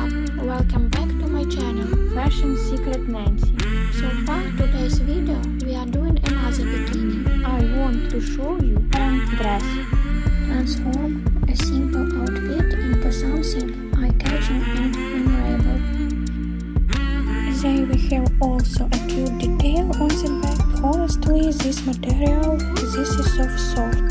up, welcome back to my channel Fashion Secret Nancy. So far today's video we are doing another bikini. I want to show you a dress. Transform a simple outfit into something eye-catching and memorable. They will have also a cute detail on the back. Honestly, this material, this is so soft.